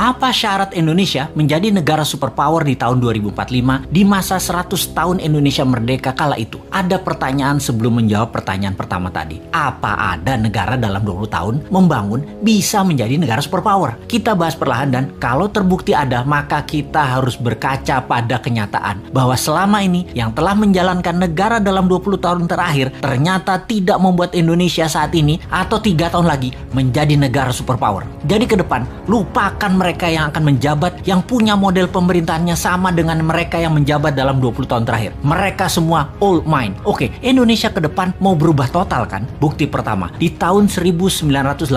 Apa syarat Indonesia menjadi negara superpower di tahun 2045 di masa 100 tahun Indonesia merdeka kala itu? Ada pertanyaan sebelum menjawab pertanyaan pertama tadi. Apa ada negara dalam 20 tahun membangun bisa menjadi negara superpower? Kita bahas perlahan dan kalau terbukti ada, maka kita harus berkaca pada kenyataan bahwa selama ini yang telah menjalankan negara dalam 20 tahun terakhir ternyata tidak membuat Indonesia saat ini atau 3 tahun lagi menjadi negara superpower. Jadi ke depan, lupakan mereka yang akan menjabat yang punya model pemerintahannya sama dengan mereka yang menjabat dalam 20 tahun terakhir. Mereka semua old mind. Oke, Indonesia ke depan mau berubah total kan? Bukti pertama, di tahun 1918,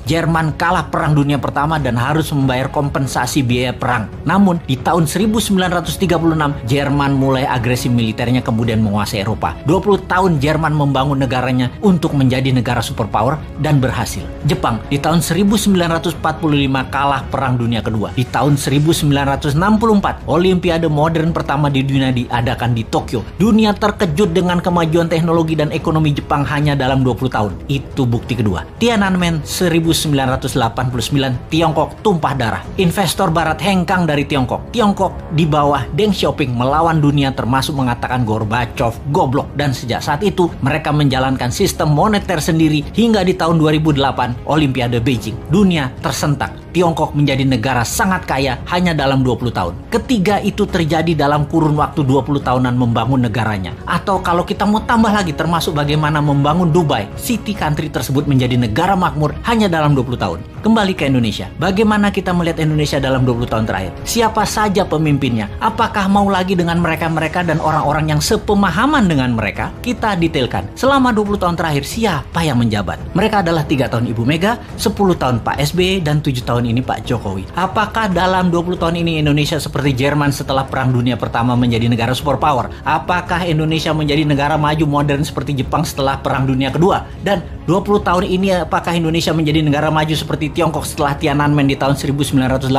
Jerman kalah Perang Dunia Pertama dan harus membayar kompensasi biaya perang. Namun, di tahun 1936, Jerman mulai agresi militernya kemudian menguasai Eropa. 20 tahun Jerman membangun negaranya untuk menjadi negara superpower dan berhasil. Jepang di tahun 1945 kalah Perang Dunia Kedua. Di tahun 1964, Olimpiade modern pertama di dunia diadakan di Tokyo. Dunia terkejut dengan kemajuan teknologi dan ekonomi Jepang hanya dalam 20 tahun. Itu bukti kedua. Tiananmen 1989, Tiongkok tumpah darah. Investor barat hengkang dari Tiongkok. Tiongkok di bawah Deng Xiaoping melawan dunia termasuk mengatakan Gorbachev goblok dan sejak saat itu mereka menjalankan sistem moneter sendiri hingga di tahun 2008 Olimpiade Beijing. Dunia tersentak. Tiongkok menjadi negara sangat kaya hanya dalam 20 tahun. Ketiga itu terjadi dalam kurun waktu 20 tahunan membangun negaranya. Atau kalau kita mau tambah lagi termasuk bagaimana membangun Dubai, city country tersebut menjadi negara makmur hanya dalam 20 tahun. Kembali ke Indonesia. Bagaimana kita melihat Indonesia dalam 20 tahun terakhir? Siapa saja pemimpinnya? Apakah mau lagi dengan mereka-mereka dan orang-orang yang sepemahaman dengan mereka? Kita detailkan. Selama 20 tahun terakhir siapa yang menjabat? Mereka adalah 3 tahun Ibu Mega, 10 tahun Pak SBY, dan 7 tahun ini Pak Jokowi. Apakah dalam 20 tahun ini Indonesia seperti Jerman setelah Perang Dunia Pertama menjadi negara superpower? Apakah Indonesia menjadi negara maju modern seperti Jepang setelah Perang Dunia Kedua? Dan 20 tahun ini apakah Indonesia menjadi negara maju seperti Tiongkok setelah Tiananmen di tahun 1989?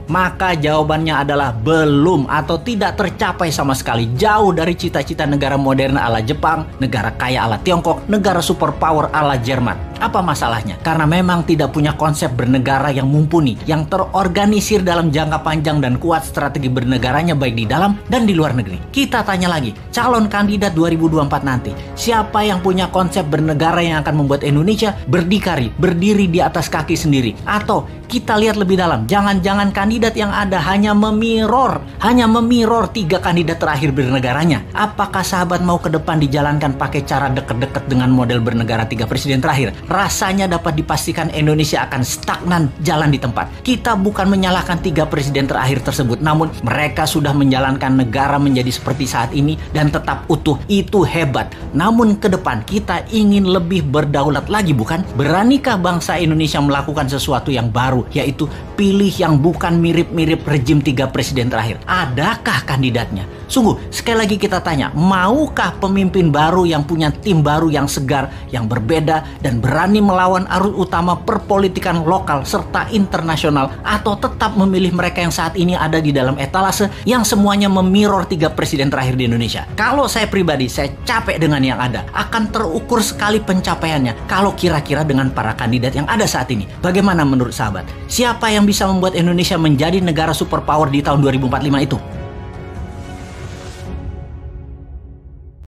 Maka jawabannya adalah belum atau tidak tercapai sama sekali. Jauh dari cita-cita negara modern ala Jepang, negara kaya ala Tiongkok, negara superpower ala Jerman. Apa masalahnya? Karena memang tidak punya konsep bernegara yang mumpuni, yang terorganisir dalam jangka panjang dan kuat strategi bernegaranya baik di dalam dan di luar negeri. Kita tanya lagi, calon kandidat 2024 nanti, siapa yang punya konsep bernegara yang akan membuat Indonesia berdiri di atas kaki sendiri? Atau kita lihat lebih dalam, jangan-jangan kandidat yang ada hanya memirror 3 kandidat terakhir bernegaranya. Apakah sahabat mau ke depan dijalankan pakai cara deket-deket dengan model bernegara 3 presiden terakhir? Rasanya dapat dipastikan Indonesia akan stagnan jalan di tempat. Kita bukan menyalahkan 3 presiden terakhir tersebut, namun mereka sudah menjalankan negara menjadi seperti saat ini dan tetap utuh. Itu hebat. Namun ke depan kita ingin lebih berdaulat lagi, bukan? Beranikah bangsa Indonesia melakukan sesuatu yang baru, yaitu pilih yang bukan mirip-mirip rejim 3 presiden terakhir? Adakah kandidatnya? Sungguh, sekali lagi kita tanya, maukah pemimpin baru yang punya tim baru yang segar, yang berbeda, dan berani melawan arus utama perpolitikan lokal serta internasional, atau tetap memilih mereka yang saat ini ada di dalam etalase yang semuanya memirror 3 presiden terakhir di Indonesia? Kalau saya pribadi, saya capek dengan yang ada. Akan terukur sekali pencapaiannya kalau kira-kira dengan para kandidat yang ada saat ini. Bagaimana menurut sahabat? Siapa yang bisa membuat Indonesia menjadi negara superpower di tahun 2045 itu?